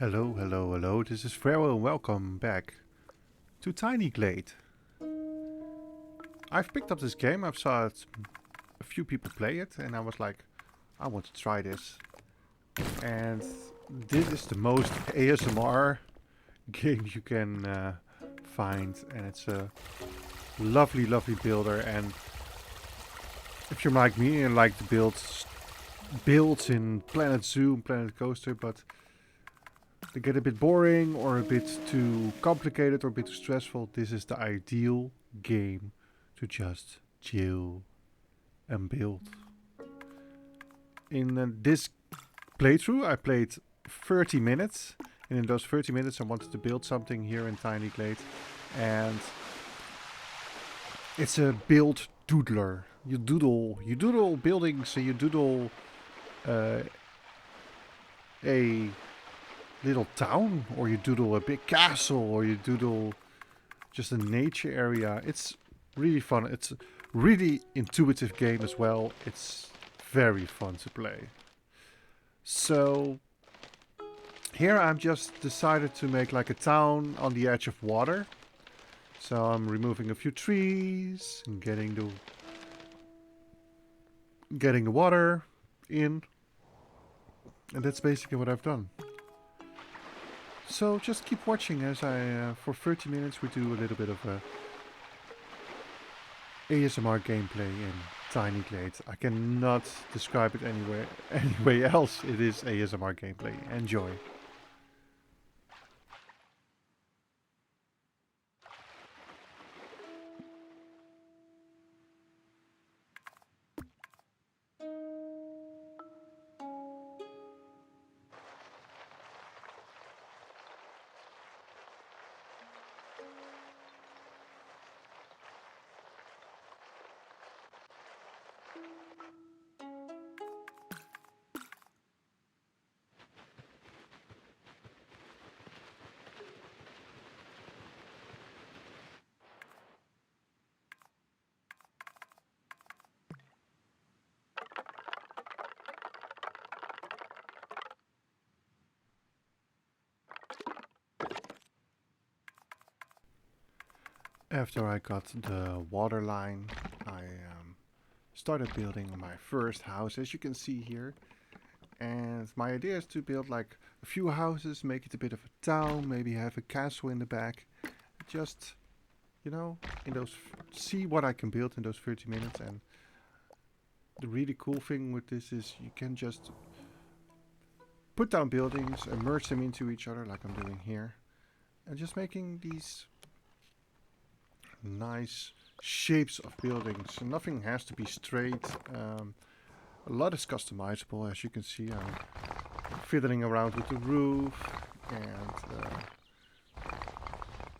Hello, hello, hello. This is Farewell and welcome back to Tiny Glade. I've picked up this game. I've saw a few people play it, and I was like, I want to try this. And this is the most ASMR game you can find, and it's a lovely, lovely builder. And if you're like me and like to builds in Planet Zoo, Planet Coaster, but they get a bit boring or a bit too complicated or a bit too stressful, this is the ideal game to just chill and build. In this playthrough, I played 30 minutes, and in those 30 minutes, I wanted to build something here in Tiny Glade, and it's a build doodler. You doodle buildings, and you doodle uh, a little town, or you doodle a big castle, or you doodle just a nature area. It's really fun. It's a really intuitive game as well. It's very fun to play. So here I'm just decided to make like a town on the edge of water. So I'm removing a few trees and getting the water in. And that's basically what I've done. So just keep watching as for 30 minutes we do a little bit of a ASMR gameplay in Tiny Glade. I cannot describe it anywhere, anyway else. It is ASMR gameplay. Enjoy. After I got the water line, I started building my first house, as you can see here. And my idea is to build like a few houses, make it a bit of a town, maybe have a castle in the back. Just, you know, see what I can build in those 30 minutes. And the really cool thing with this is you can just put down buildings and merge them into each other like I'm doing here. And just making these nice shapes of buildings. And nothing has to be straight. A lot is customizable, as you can see. I'm fiddling around with the roof and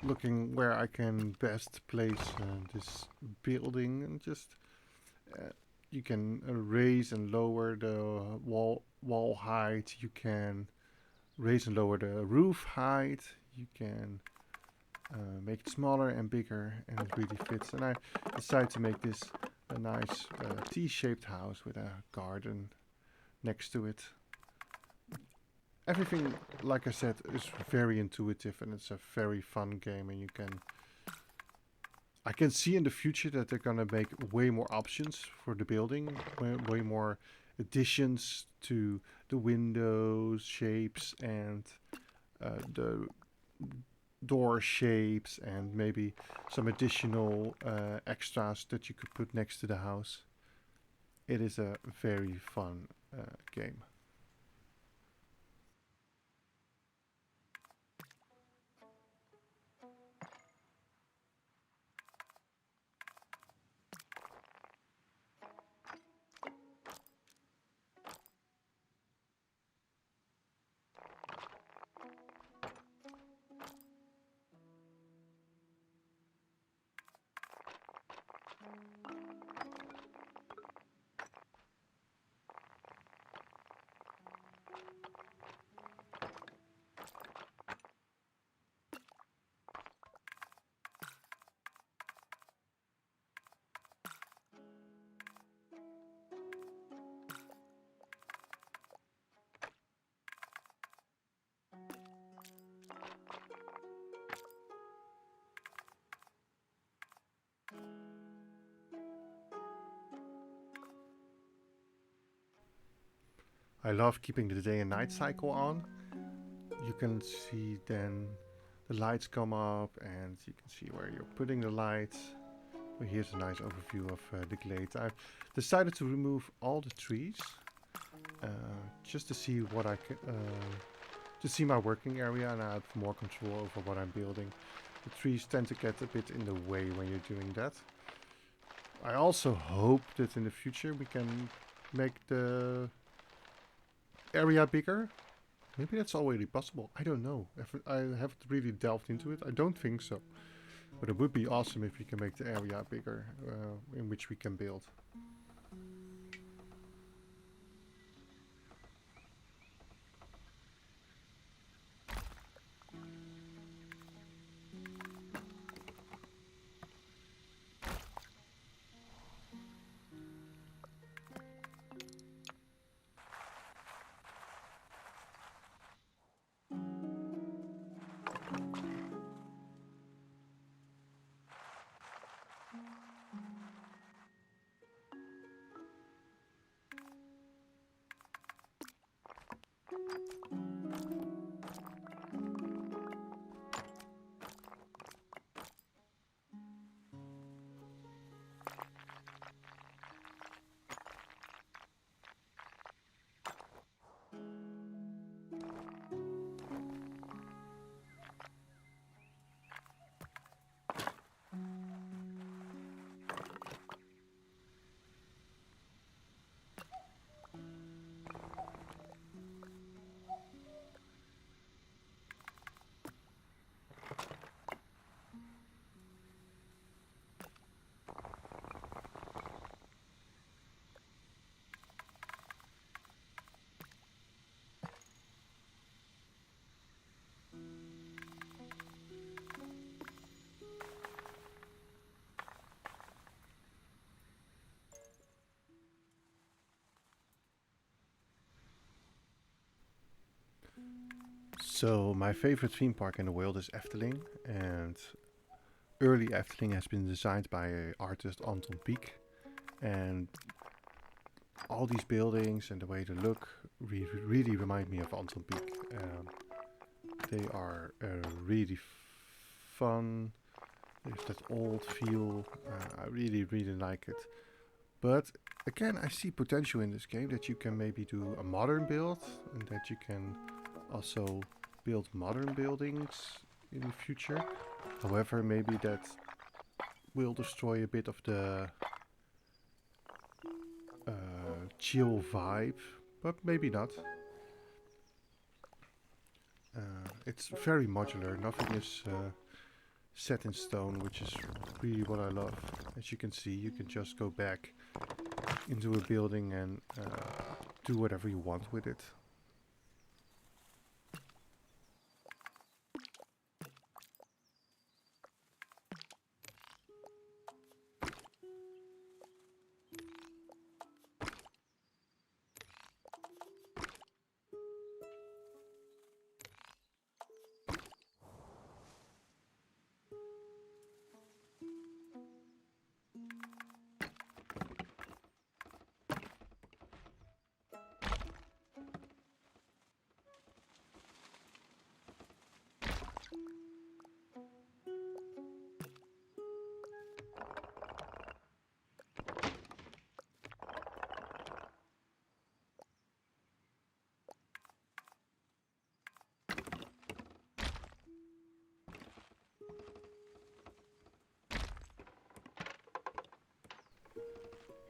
looking where I can best place this building, and just you can raise and lower the wall height. You can raise and lower the roof height. You can make it smaller and bigger, and it really fits. And I decided to make this a nice T-shaped house with a garden next to it. Everything, like I said, is very intuitive, and it's a very fun game. And I can see in the future that they're gonna make way more options for the building, way more additions to the windows shapes and the door shapes, and maybe some additional extras that you could put next to the house. It is a very fun game. I love keeping the day and night cycle on. You can see then the lights come up, and you can see where you're putting the lights. Well, here's a nice overview of the glade. I've decided to remove all the trees just to see what I can, to see my working area, and I have more control over what I'm building. The trees tend to get a bit in the way when you're doing that. I also hope that in the future we can make the area bigger. Maybe that's already possible. I don't know. I haven't really delved into it. I don't think so. But it would be awesome if we can make the area bigger in which we can build. So my favorite theme park in the world is Efteling, and early Efteling has been designed by artist Anton Pieck, and all these buildings and the way they look really remind me of Anton Pieck. They are really fun. There's that old feel. I really like it. But again, I see potential in this game that you can maybe do a modern build, and that you can also build modern buildings in the future. However, maybe that will destroy a bit of the chill vibe, but maybe not. It's very modular. Nothing is set in stone, which is really what I love. As you can see, you can just go back into a building and do whatever you want with it.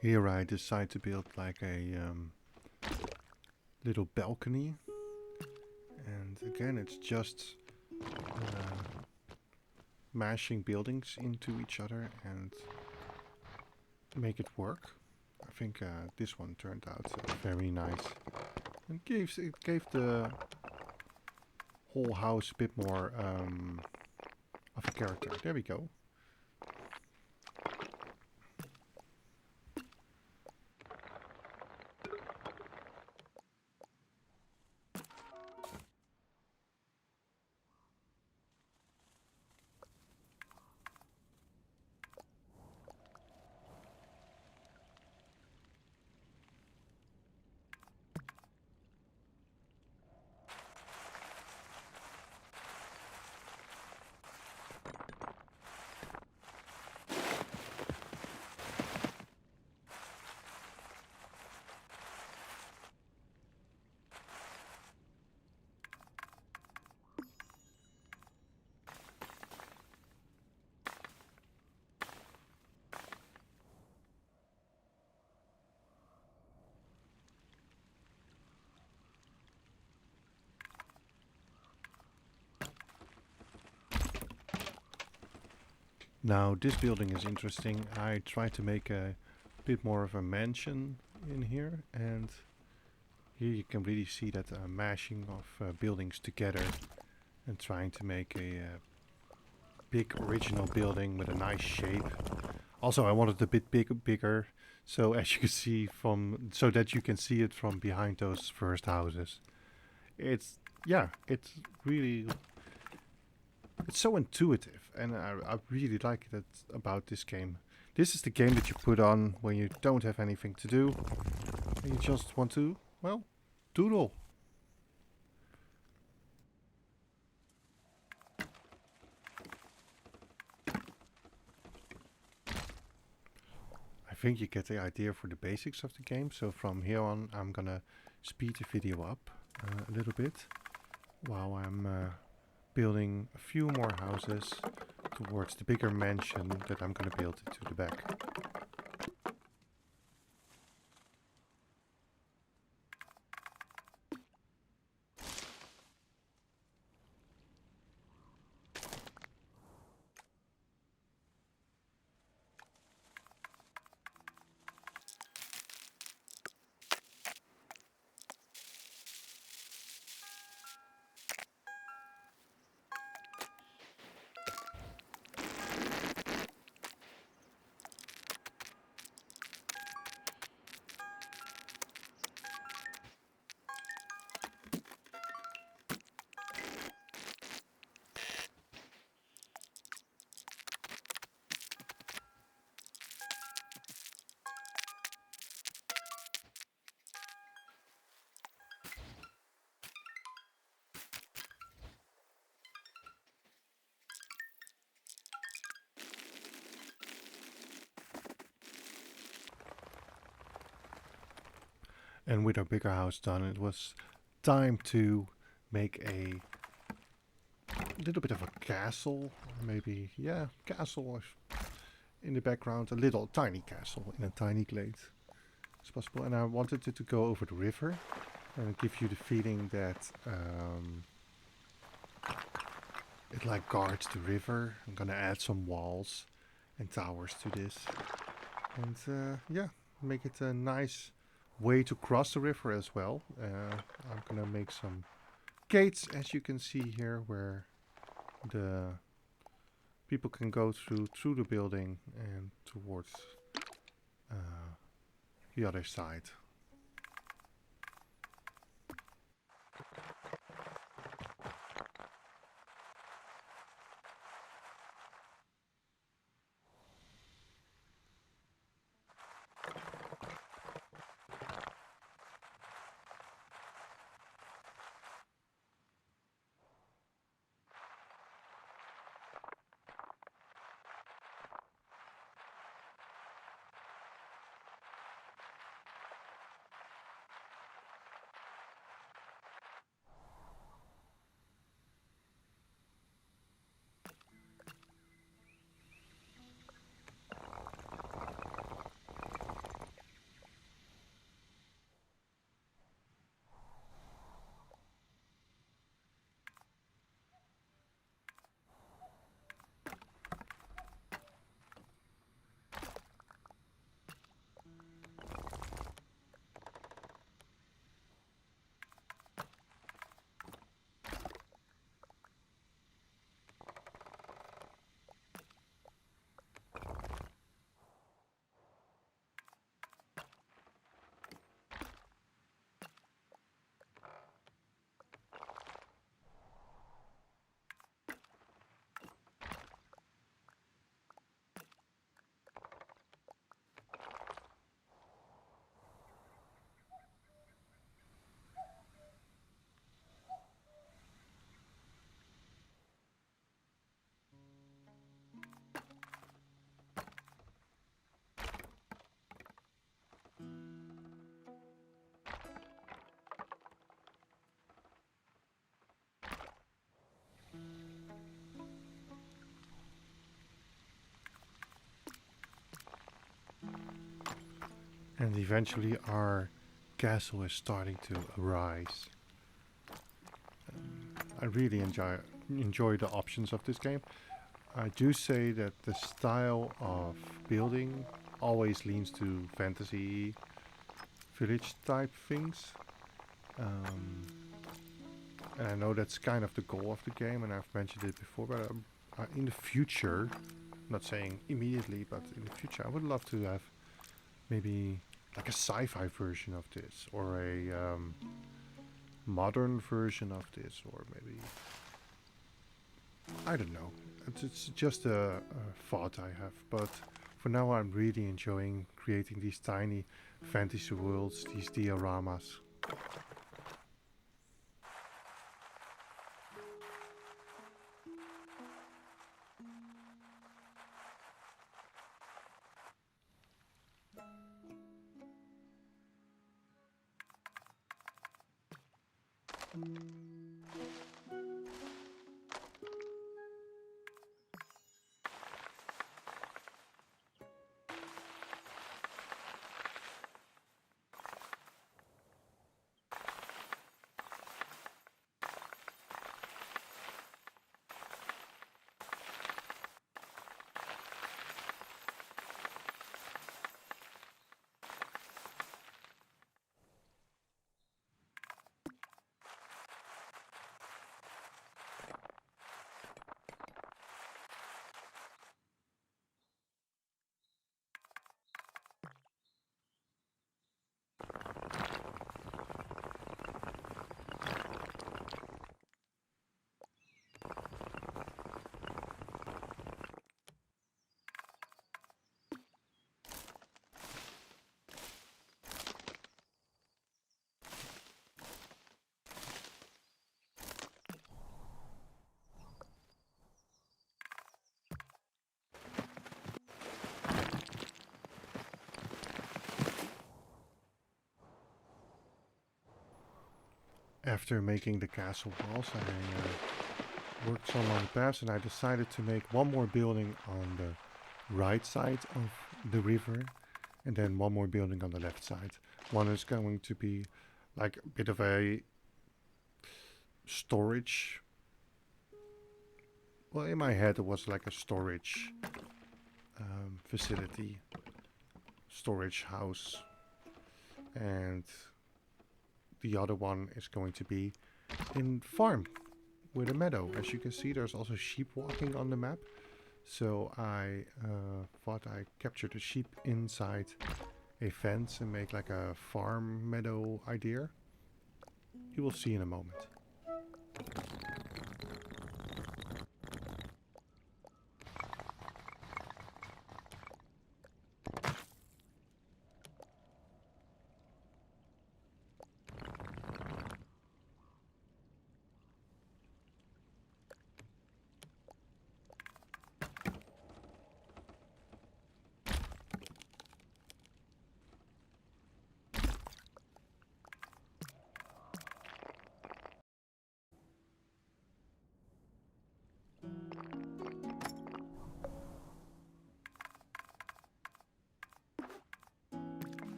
Here I decide to build like a little balcony, and again it's just mashing buildings into each other and make it work. I think this one turned out very nice, and it gave the whole house a bit more of a character. There we go. Now this building is interesting. I tried to make a bit more of a mansion in here, and here you can really see that mashing of buildings together and trying to make a big original building with a nice shape. Also, I wanted it a bit bigger, so as you can see so that you can see it from behind those first houses. It's yeah, it's really it's so intuitive, and I really like that about this game. This is the game that you put on when you don't have anything to do, and you just want to, well, doodle. I think you get the idea for the basics of the game, so from here on I'm gonna speed the video up a little bit while I'm building a few more houses towards the bigger mansion that I'm gonna build into the back. And with our bigger house done, it was time to make a little bit of a castle, maybe, yeah, castle in the background, a little tiny castle in a tiny glade as possible. And I wanted it to go over the river and give you the feeling that it like guards the river. I'm gonna add some walls and towers to this, and yeah, make it a nice way to cross the river as well. I'm gonna make some gates, as you can see here, where the people can go through the building and towards the other side. And eventually our castle is starting to arise. I really enjoy the options of this game. I do say that the style of building always leans to fantasy village type things. Um, and I know that's kind of the goal of the game, and I've mentioned it before, but in the future, not saying immediately, but in the future, I would love to have maybe like a sci-fi version of this, or a modern version of this, or maybe I don't know. It's just a thought I have, but for now, I'm really enjoying creating these tiny fantasy worlds, these dioramas. After making the castle walls, I worked some on the paths, and I decided to make one more building on the right side of the river, and then one more building on the left side. One is going to be like a bit of a storage. Well, in my head, it was like a storage facility, storage house, and the other one is going to be in farm with a meadow. As you can see, there's also sheep walking on the map. So I thought I captured the sheep inside a fence and make like a farm meadow idea. You will see in a moment.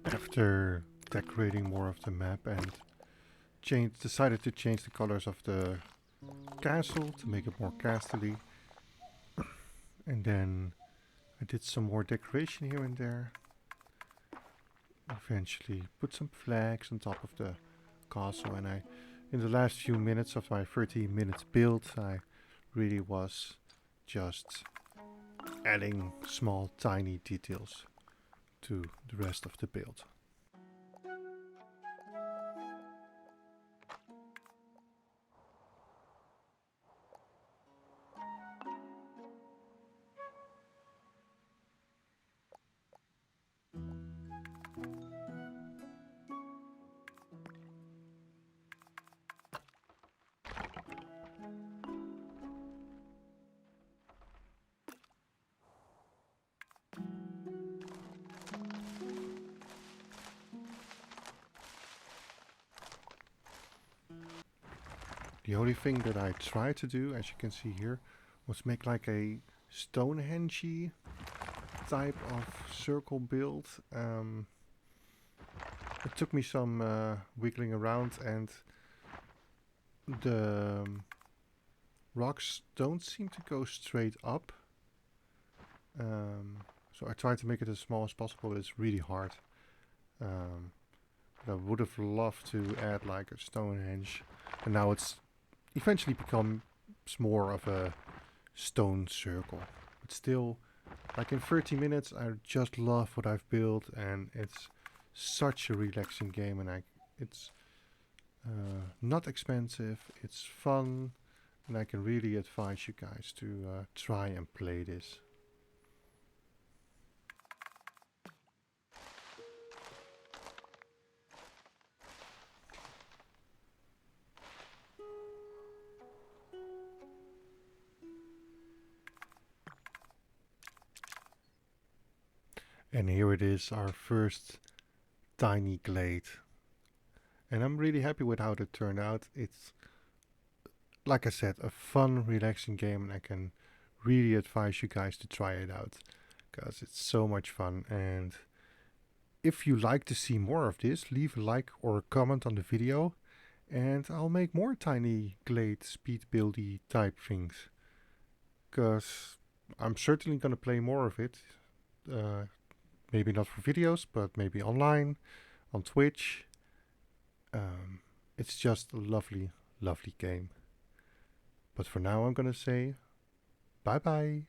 After decorating more of the map and decided to change the colors of the castle to make it more castly. And then I did some more decoration here and there. Eventually put some flags on top of the castle, and in the last few minutes of my 30 minutes build, I really was just adding small tiny details to the rest of the build. The only thing that I tried to do, as you can see here, was make like a Stonehenge type of circle build. It took me some wiggling around, and the rocks don't seem to go straight up. So I tried to make it as small as possible, but it's really hard. But I would have loved to add like a Stonehenge, and now it's eventually becomes more of a stone circle. But still, like in 30 minutes, I just love what I've built, and it's such a relaxing game, and it's not expensive, it's fun, and I can really advise you guys to try and play this. And here it is, our first tiny glade. And I'm really happy with how it turned out. It's, like I said, a fun, relaxing game, and I can really advise you guys to try it out, because it's so much fun. And if you like to see more of this, leave a like or a comment on the video, and I'll make more tiny Glade speed buildy type things, because I'm certainly gonna play more of it. Maybe not for videos, but maybe online, on Twitch. It's just a lovely, lovely game. But for now, I'm gonna say bye bye.